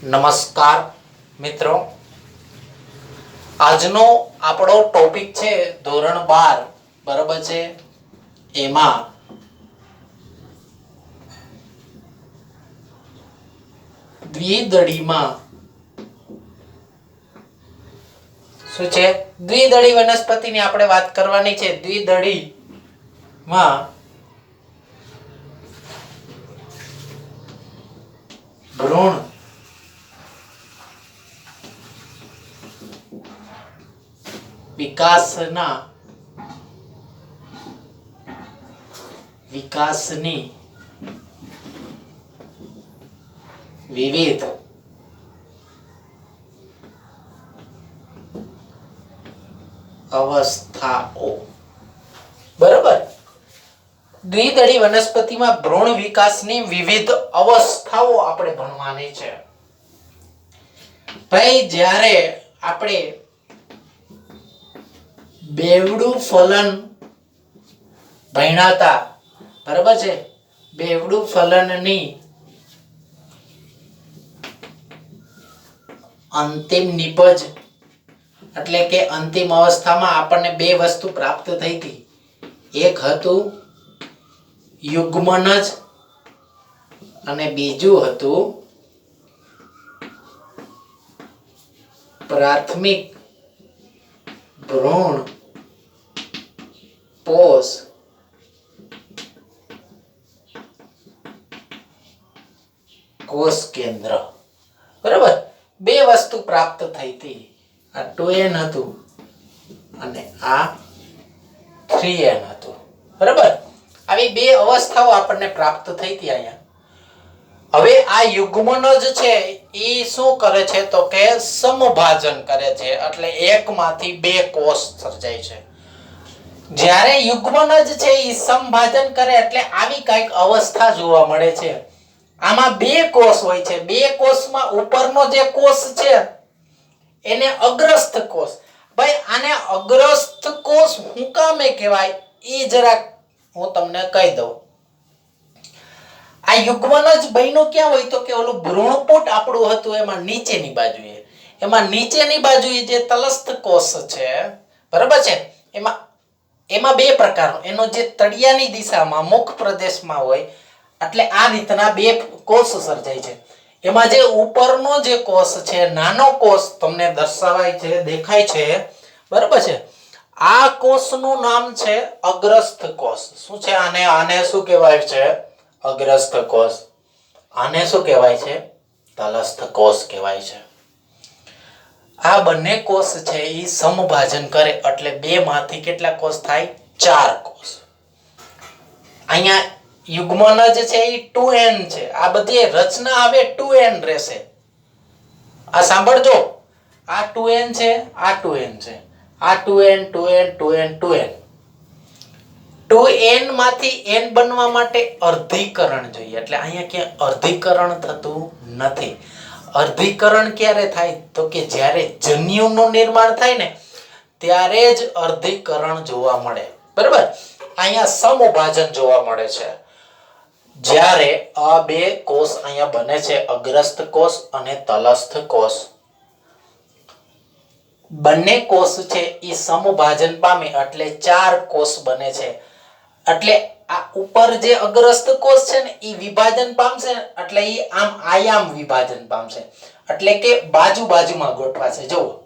નમસ્કાર મિત્રો, આજનો આપણો ટોપિક છે ધોરણ 12 બરાબર છે. એમાં દ્વિદળીમાં શું છે? દ્વિદળી વનસ્પતિની આપણે વાત કરવાની છે. દ્વિદળીમાં ભ્રૂણ વિકાસની વિવિધ અવસ્થાઓ. બરાબર. દ્વિદળી વનસ્પતિમાં ભ્રૂણ વિકાસની વિવિધ અવસ્થાઓ આપણે ભણવાની છે. ભાઈ, જ્યારે આપણે બેવડું ફલન ભણ્યા હતા, બરાબર છે, બેવડું ફલનની અંતિમ નિપજ એટલે કે અંતિમ અવસ્થામાં આપણને બે વસ્તુ પ્રાપ્ત થઈ હતી. એક હતું યુગ્મનજ અને બીજું હતું પ્રાથમિક ભ્રૂણ પોષ કોષ કેન્દ્ર. બરાબર. બે વસ્તુ પ્રાપ્ત થઈ હતી. આ 2n હતું અને આ 3n હતું. બરાબર. આવી બે અવસ્થાઓ આપણને પ્રાપ્ત થઈ હતી અહીંયા. હવે આ યુગ્મનજ છે એ શું કરે છે તો કે સમભાજન કરે છે, એટલે એકમાંથી બે કોષ સર્જાય છે. જ્યારે યુગ્મનજ છે એ સમભાજન કરે એટલે આવી કઈક અવસ્થા જોવા મળે છે. આમાં બે કોષ હોય છે. બે કોષમાં ઉપરનો જે કોષ છે એને અગ્રસ્થ કોષ. ભાઈ, આને અગ્રસ્થ કોષ શું કામે કહેવાય એ જરાક હું તમને કહી દઉં. આ યુગ્મનજ બન્યું ક્યાં હોય તો કે ઓલું ભ્રૂણપુટ આપણું હતું એમાં નીચેની બાજુએ. નીચેની બાજુએ જે તલસ્થ કોષ છે, બરાબર છે, એમાં બે પ્રકારનો, એનો જે તળિયાની દિશામાં મુખ પ્રદેશમાં હોય, એટલે આ રીતના બે કોષ સર્જાય છે. એમાં જે ઉપરનો જે કોષ છે, નાનો કોષ તમને દર્શાવાય છે, દેખાય છે, બરાબર છે, આ કોષનું નામ છે અગ્રસ્થ કોષ. શું છે? આને શું કહેવાય છે? અગ્રસ્થ કોષ. આને શું કહેવાય છે? તલસ્થ કોષ કહેવાય છે. આ બંને કોષ છે એ સમભાજન કરે એટલે બે માંથી કેટલા કોષ થાય? 4 કોષ. અહીંયા યુગ્મનજ છે એ 2n છે. આ બધી રચના હવે 2n રહેશે. આ સાંભળજો, આ 2n છે, આ 2n છે, આ 2n 2n 2n 2n 2n માંથી n બનવા માટે અર્ધીકરણ જોઈએ. એટલે અહીંયા ક્યાં અર્ધીકરણ થતું નથી. અર્ધીકરણ ક્યારે થાય તો કે જ્યારે જન્યુનું નિર્માણ થાય ને ત્યારે જ અર્ધીકરણ જોવા મળે. બરાબર. અહીંયા સમભાજન જોવા મળે છે. જ્યારે આ બે કોષ અહીંયા બને છે, અગ્રસ્થ કોષ અને તલસ્થ કોષ, બંને કોષ છે એ સમભાજન પામે એટલે 4 કોષ બને છે. એટલે આ ઉપર જે અગ્રસ્થ કોષ છે ને એ વિભાજન પામશે એટલે એ આમ આયામ વિભાજન પામશે, એટલે કે બાજુમાં ગોઠવાશે. જુઓ,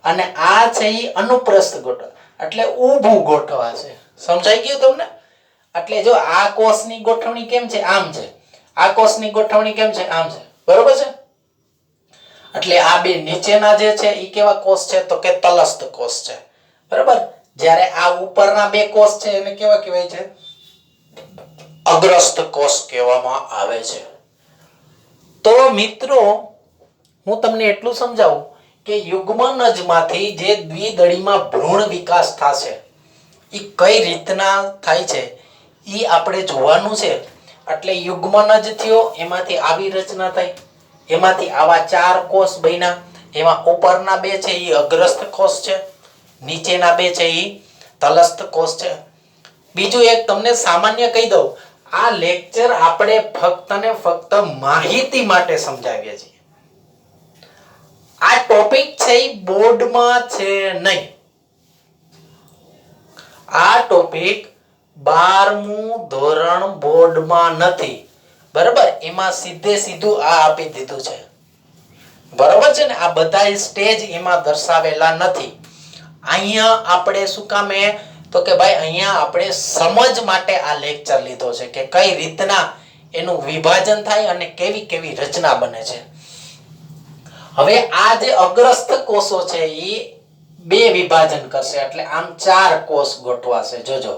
અને આ છે એ અનુપ્રસ્થ ગોઠવા એટલે ઊભું ગોઠવાશે. સમજાઈ ગયું તમને? એટલે જો આ કોષની ગોઠવણી કેમ છે? આમ છે. આ કોષની ગોઠવણી કેમ છે? આમ છે. બરોબર છે. એટલે આ બે નીચેના જે છે એ કેવા કોષ છે તો કે તલસ્થ કોષ છે. બરાબર. જ્યારે આ ઉપરના બે કોષ છે એને કેવા કહેવાય છે? અગ્રસ્થ કોષ કહેવામાં આવે છે. તો મિત્રો, હું તમને એટલું સમજાવું કે યુગ્મનજમાંથી જે દ્વિદળીમાં ભ્રૂણ વિકાસ થશે એ કઈ રીતના થાય છે એ આપણે જોવાનું છે. એટલે યુગ્મનજ થયો, એમાંથી આવી રચના થઈ, એમાંથી આવા 4 કોષ બન્યા. એમાં ઉપરના બે છે એ અગ્રસ્થ કોષ છે, નીચેના બે છે એ તલસ્થ કોષ છે. બીજું એક તમને સામાન્ય કહી દઉં, આ લેક્ચર આપણે ફક્ત ને ફક્ત માહિતી માટે સમજાવીએ છીએ. આ ટોપિક છે એ બોર્ડમાં છે નહીં. આ ટોપિક 12મું ધોરણ બોર્ડમાં નથી. બરાબર, એમાં સીધું આ આપી દીધું છે. બરાબર છે ને, આ બધા સ્ટેજ એમાં દર્શાવેલા નથી. અહીંયા આપણે શું કામે તો કે ભાઈ અહીંયા આપણે સમજ માટે આ લેક્ચર લીધો છે કે કઈ રીતના એનું વિભાજન થાય અને કેવી કેવી રચના બને છે. હવે આ જે અગ્રસ્થ કોષો છે એ બે વિભાજન કરશે એટલે આમ 4 કોષ ગોઠવાશે. જોજો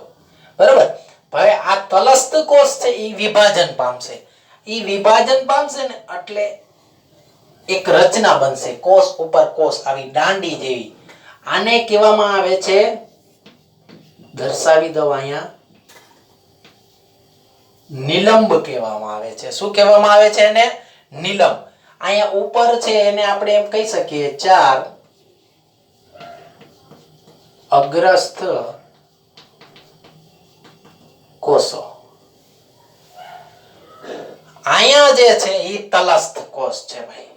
બરાબર. હવે આ તલસ્થ કોષ છે એ વિભાજન પામશે. એ વિભાજન પામશે ને એટલે એક રચના બનશે, કોષ ઉપર કોષ, આવી દાંડી જેવી. આને કહેવામાં આવે છે, દર્શાવી દઉં અહીંયા, નિલંબ કહેવામાં આવે છે. શું કહેવામાં આવે છે એને? નિલંબ. અહીંયા ઉપર છે એને આપણે એમ કહી શકીએ 4 અગ્રસ્થ કોષો. અહીંયા જે છે એ તલસ્થ કોષ છે ભાઈ.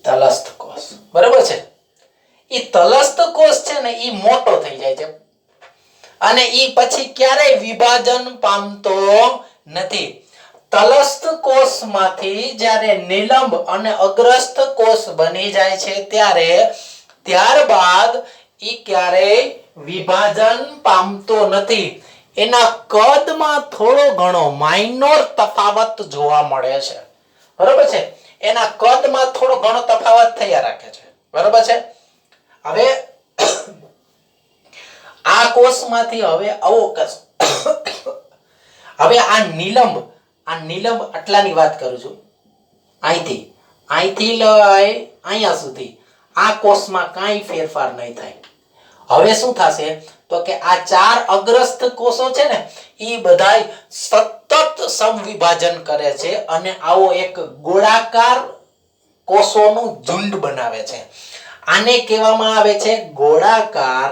તલસ્થ કોષ બરાબર છે. એ તલસ્થ કોષ છે ને એ મોટો થઈ જાય છે અને એ પછી ક્યારેય વિભાજન પામતો નથી. તલસ્થ કોષમાંથી જ્યારે નિલંબ અને અગ્રસ્થ કોષ બની જાય છે ત્યારબાદ એ ક્યારેય વિભાજન પામતો નથી. એના કદમાં થોડો ઘણો માઇનોર તફાવત જોવા મળે છે. બરાબર છે, એના કદમાં થોડો ઘણો તફાવત થયા રાખે છે. બરાબર છે. હવે આ કોષમાંથી હવે હવે આ નિલંબ આટલાની વાત કરું છું. અહીંથી લઈ અહીંયા સુધી આ કોષમાં કાંઈ ફેરફાર નહીં થાય. હવે શું થશે તો કે આ 4 અગ્રસ્થ કોષો છે ને એ બધાય સતત સમવિભાજન કરે છે અને આવો એક ગોળાકાર કોષોનું ઝુંડ બનાવે છે. આને કહેવામાં આવે છે ગોળાકાર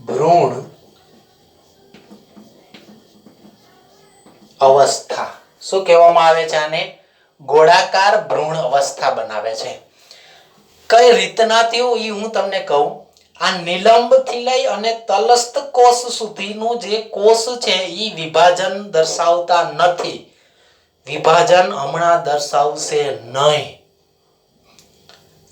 ભ્રૂણ અવસ્થા. શું કહેવામાં આવે છે આને? ગોળાકાર ભ્રૂણ અવસ્થા બનાવે છે. કઈ રીતના થયું એ હું તમને કહું. આ નિલંબ થી લઈ અને તલસ્થ કોષ સુધીનું જે કોષ છે એ વિભાજન દર્શાવતા નથી. વિભાજન હમણાં દર્શાવશે નહીં.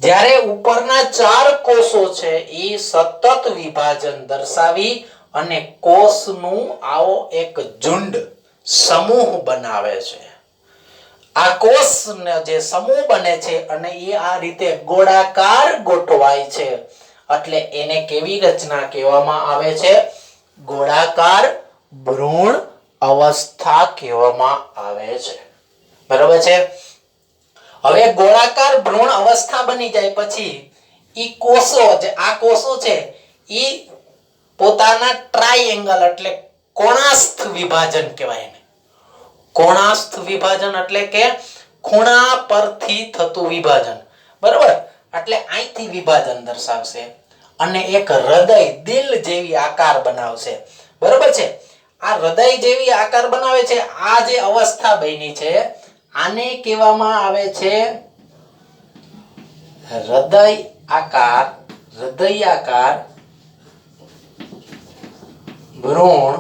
જ્યારે ઉપરના 4 કોષો છે એ સતત વિભાજન દર્શાવી અને કોષનું આવો એક ઝુંડ સમૂહ બનાવે છે. આ કોષનો જે સમૂહ બને છે અને એ આ રીતે ગોળાકાર ગોઠવાય છે એટલે એને કેવી રચના કહેવામાં આવે છે? ગોળાકાર ભ્રૂણ અવસ્થા કહેવામાં આવે છે. બરાબર છે. હવે ગોળાકાર ભ્રૂણ અવસ્થા બની જાય પછી ઈ કોષો જે આ કોષો છે ઈ પોતાના ટ્રાયેંગલ એટલે કોણાસ્થ વિભાજન કહેવાય એને. કોણાસ્થ વિભાજન એટલે કે ખૂણા પરથી થતું વિભાજન. બરાબર, એટલે અહીંથી વિભાજન દર્શાવશે અને એક હૃદય દિલ જેવી આકાર બનાવશે. બરાબર છે. આ હૃદય જેવી આકાર બનાવે છે. આ જે અવસ્થા બની છે આને કહેવામાં આવે છે હૃદયાકાર ભ્રૂણ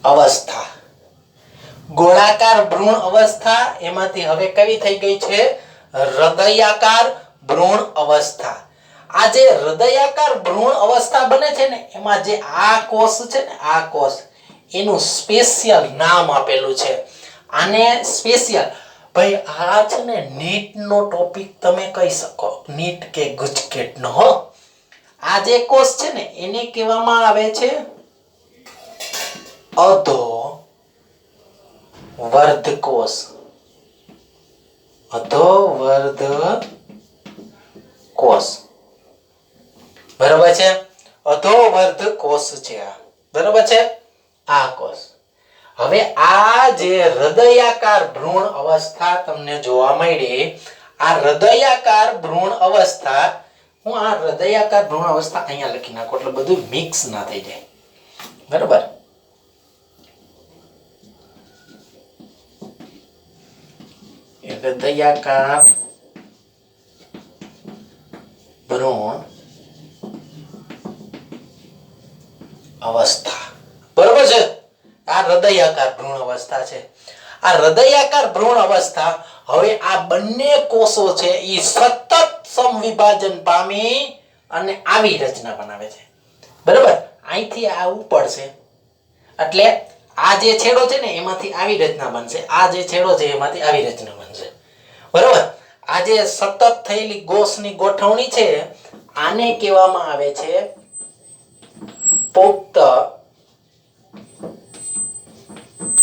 અવસ્થા. ગોળાકાર ભ્રૂણ અવસ્થા એમાંથી હવે કઈ થઈ ગઈ છે? હૃદયાકાર ભ્રૂણ અવસ્થા. આ જે હૃદયાકાર ભ્રૂણ અવસ્થા બને છે ને એમાં જે આ કોષ છે ને આ કોષ એનું સ્પેશિયલ નામ આપેલું છે. આને સ્પેશિયલ ભાઈ આ છે ને નીટ નો ટોપિક તમે કહી શકો, નીટ કે ગુજકેટ નો. હો, આ જે કોષ છે ને એને કહેવામાં આવે છે અધોવર્ધ કોષ. અધોવર્ધ કોષ. બરાબર છે. અધોવર્ધ કોષ છે આ. બરાબર છે, આ કોષ. હવે આ જે હૃદયાકાર ભ્રૂણ અવસ્થા તમને જોવા મળી, આ હૃદયાકાર ભ્રૂણ અવસ્થા, હું આ હૃદયાકાર ભ્રૂણ અવસ્થા અહીંયા લખી નાખું એટલે બધું મિક્સ ના થઈ જાય. બરાબર. હૃદયાકાર ભ્રૂણ અવસ્થા. બરોબર છે. આ હૃદયાકાર ભ્રૂણ અવસ્થા છે. આ હૃદયાકાર ભ્રૂણ અવસ્થા, હવે આ બંને કોષો છે એ સતત સમવિભાજન પામી અને આવી રચના બનાવે છે. બરાબર. અહીંથી આ ઉપડશે એટલે આ જે છેડો છે ને એમાંથી આવી રચના બનશે, આ જે છેડો છે એમાંથી આવી રચના બનશે. બરાબર. આ જે સતત થયેલી કોષની ગોઠવણી છે આને કહેવામાં આવે છે પુખ્ત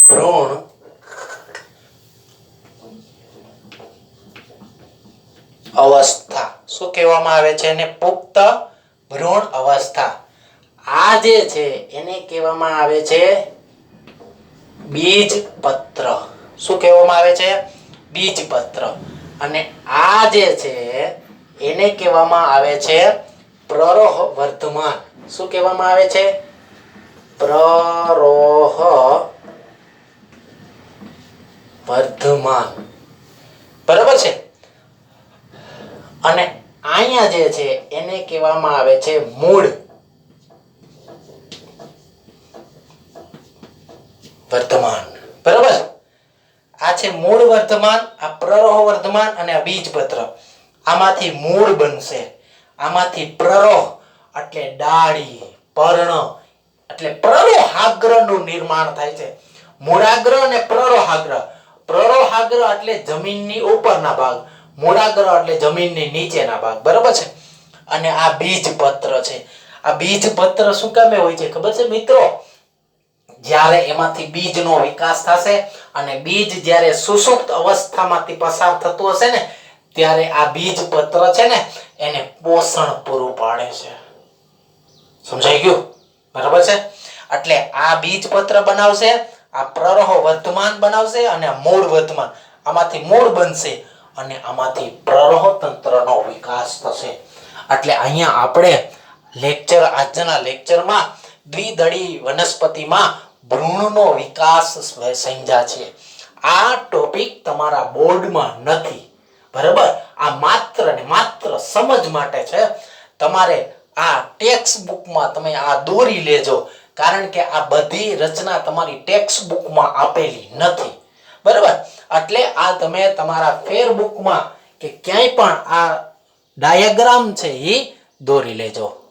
ભ્રૂણ અવસ્થા. શું કહેવામાં આવે છે? એને પુખ્ત ભ્રૂણ અવસ્થા. આ જે છે એને કહેવામાં આવે છે બીજપત્ર. શું કહેવામાં આવે છે? બીજપત્ર. અને આ જે છે એને કહેવામાં આવે છે પ્રરોહ વર્ધમાન. શું કહેવામાં આવે છે? પ્રરોહ વર્ધમાન. બરાબર છે. અને અહીંયા જે છે એને કહેવામાં આવે છે મૂળ વર્ધમાન. બરાબર. આ છે મૂળ વર્ધમાન, આ પ્રરોહ વર્ધમાન અને આ બીજપત્ર. આમાંથી મૂળ બનશે, આમાંથી પ્રરોહ એટલે ડાળી, પર્ણ એટલે પ્રરોહાગ્રનું નિર્માણ થાય છે. મૂળાગ્ર અને પ્રરોહાગ્ર. પ્રરોહાગ્ર એટલે જમીનની ઉપરના ભાગ, મૂળાગ્ર એટલે જમીનની નીચેના ભાગ. બરાબર છે. અને આ બીજપત્ર છે. આ બીજપત્ર શું કામે હોય છે ખબર છે મિત્રો? જ્યારે એમાંથી બીજનો વિકાસ થશે અને બીજ જ્યારે સુષુપ્ત અવસ્થામાંથી પસાર થતું હશે ને ત્યારે આ બીજપત્ર છે ને એને પોષણ પૂરું પાડે છે. સમજાઈ ગયું? બરાબર છે. એટલે આ બીજપત્ર બનાવશે, આ પ્રરોહ વર્ધમાન બનાવશે અને આ મૂળ વર્ધમાન. આમાંથી મૂળ બનશે અને આમાંથી પ્રરોહ તંત્રનો વિકાસ થશે. એટલે અહીંયા આપણે આજના લેક્ચરમાં દ્વિદળી વનસ્પતિમાં ભ્રૂણનો વિકાસ સમજ્યા છે. આ ટોપિક તમારા બોર્ડમાં નથી. બરાબર. આ માત્ર ને માત્ર સમજ માટે છે. તમારે આ ટેક્સ્ટ બુકમાં તમે આ દોરી લેજો, કારણ કે આ બધી રચના તમારી ટેક્સ્ટ બુકમાં આપેલી નથી. બરાબર. એટલે આ તમે તમારા ફેરબુકમાં કે ક્યાંય પણ આ ડાયાગ્રામ છે એ દોરી લેજો.